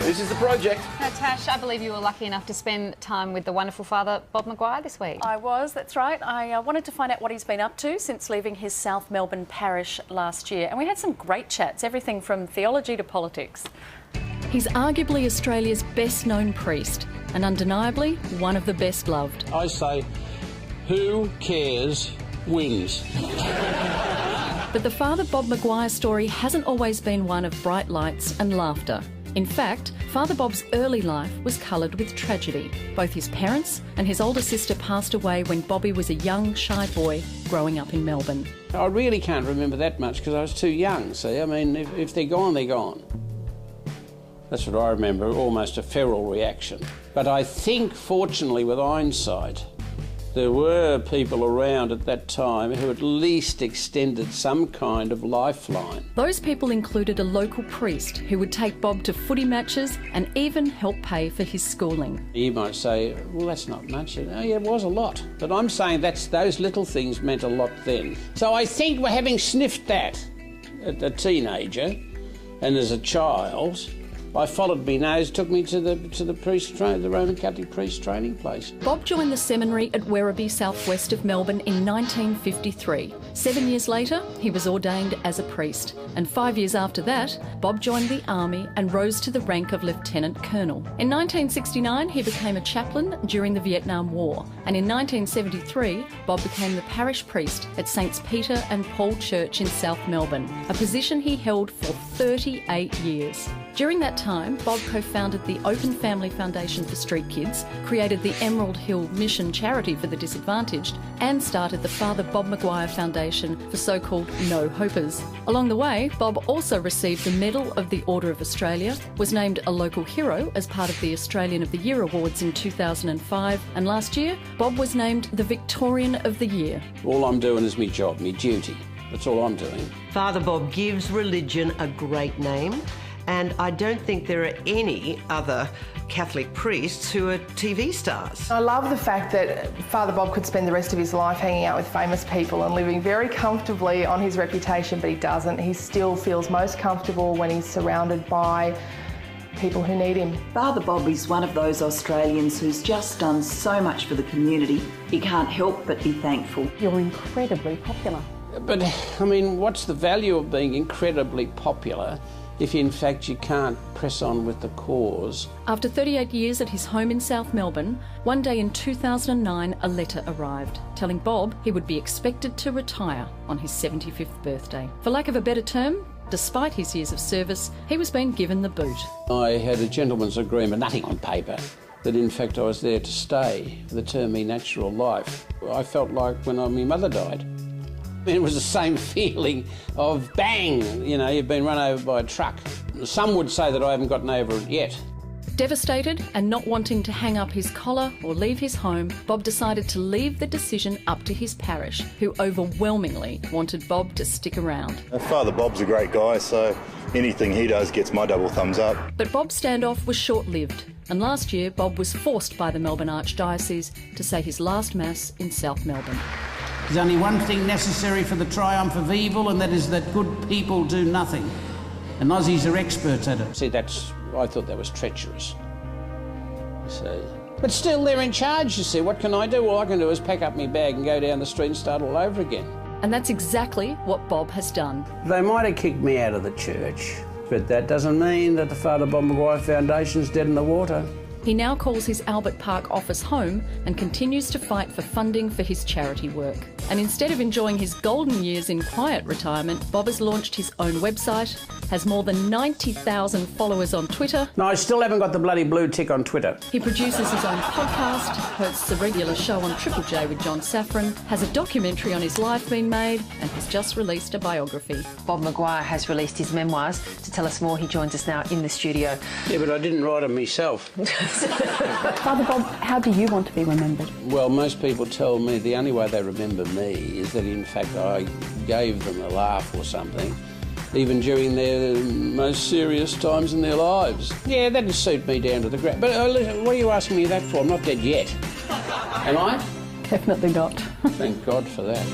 This is The Project. Natasha, I believe you were lucky enough to spend time with the wonderful father, Bob Maguire, this week. I was, that's right. I wanted to find out what he's been up to since leaving his South Melbourne parish last year. And we had some great chats, everything from theology to politics. He's arguably Australia's best-known priest and undeniably one of the best loved. I say, who cares wins. But the Father Bob Maguire story hasn't always been one of bright lights and laughter. In fact, Father Bob's early life was coloured with tragedy. Both his parents and his older sister passed away when Bobby was a young, shy boy growing up in Melbourne. I really can't remember that much because I was too young, see. I mean, if they're gone, they're gone. That's what I remember, almost a feral reaction. But I think, fortunately, with hindsight, there were people around at that time who at least extended some kind of lifeline. Those people included a local priest who would take Bob to footy matches and even help pay for his schooling. You might say, well, that's not much. Oh, yeah, it was a lot. But I'm saying those little things meant a lot then. So I think having sniffed that as a teenager and as a child, I followed me nose, took me to the Roman Catholic priest training place. Bob joined the seminary at Werribee, southwest of Melbourne in 1953. 7 years later, he was ordained as a priest. And 5 years after that, Bob joined the army and rose to the rank of Lieutenant Colonel. In 1969, he became a chaplain during the Vietnam War. And in 1973, Bob became the parish priest at Saints Peter and Paul Church in South Melbourne, a position he held for 38 years. During that time, Bob co-founded the Open Family Foundation for Street Kids, created the Emerald Hill Mission Charity for the Disadvantaged, and started the Father Bob Maguire Foundation for so-called no-hopers. Along the way, Bob also received the Medal of the Order of Australia, was named a local hero as part of the Australian of the Year Awards in 2005, and last year, Bob was named the Victorian of the Year. All I'm doing is my job, my duty. That's all I'm doing. Father Bob gives religion a great name. And I don't think there are any other Catholic priests who are TV stars. I love the fact that Father Bob could spend the rest of his life hanging out with famous people and living very comfortably on his reputation, but he doesn't. He still feels most comfortable when he's surrounded by people who need him. Father Bob is one of those Australians who's just done so much for the community. He can't help but be thankful. You're incredibly popular. But, I mean, what's the value of being incredibly popular if in fact you can't press on with the cause? After 38 years at his home in South Melbourne, one day in 2009 a letter arrived telling Bob he would be expected to retire on his 75th birthday. For lack of a better term, despite his years of service, he was being given the boot. I had a gentleman's agreement, nothing on paper, that in fact I was there to stay for the term of my natural life. I felt like when my mother died. It was the same feeling of bang, you know, you've been run over by a truck. Some would say that I haven't gotten over it yet. Devastated and not wanting to hang up his collar or leave his home, Bob decided to leave the decision up to his parish, who overwhelmingly wanted Bob to stick around. Father Bob's a great guy, so anything he does gets my double thumbs up. But Bob's standoff was short-lived, and last year Bob was forced by the Melbourne Archdiocese to say his last Mass in South Melbourne. There's only one thing necessary for the triumph of evil, and that is that good people do nothing. And Aussies are experts at it. See, I thought that was treacherous. But still, they're in charge, you see. What can I do? All I can do is pack up my bag and go down the street and start all over again. And that's exactly what Bob has done. They might have kicked me out of the church, but that doesn't mean that the Father Bob Maguire Foundation's dead in the water. He now calls his Albert Park office home and continues to fight for funding for his charity work. And instead of enjoying his golden years in quiet retirement, Bob has launched his own website, has more than 90,000 followers on Twitter. No, I still haven't got the bloody blue tick on Twitter. He produces his own podcast, hosts a regular show on Triple J with John Safran, has a documentary on his life being made, and has just released a biography. Bob Maguire has released his memoirs. To tell us more, he joins us now in the studio. Yeah, but I didn't write them myself. Father Bob, how do you want to be remembered? Well, most people tell me the only way they remember me is that in fact I gave them a laugh or something, even during their most serious times in their lives. Yeah, that'd suit me down to the ground. But what are you asking me that for? I'm not dead yet. Am I? Definitely not. Thank God for that. He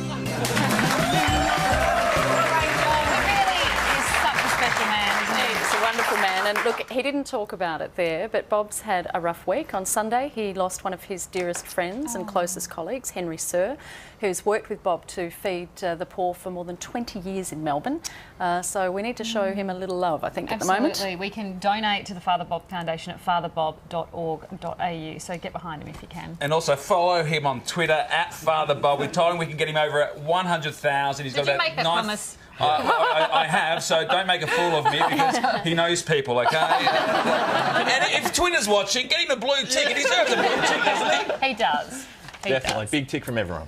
really is such a special man, isn't he? He's a wonderful man. And look, he didn't talk about it there, but Bob's had a rough week. On Sunday, he lost one of his dearest friends and closest colleagues, Henry Sir, who's worked with Bob to feed the poor for more than 20 years in Melbourne. So we need to show him a little love, I think, at the moment. Absolutely. We can donate to the Father Bob Foundation at fatherbob.org.au, so get behind him if you can. And also follow him on Twitter at Father Bob. We told him we can get him over at 100,000. He's Did got you make that promise? I have, so don't make a fool of me because he knows people, OK? And if Twitter's watching, get him a blue tick. He deserves a blue tick, doesn't he? He does. Definitely. Big tick from everyone.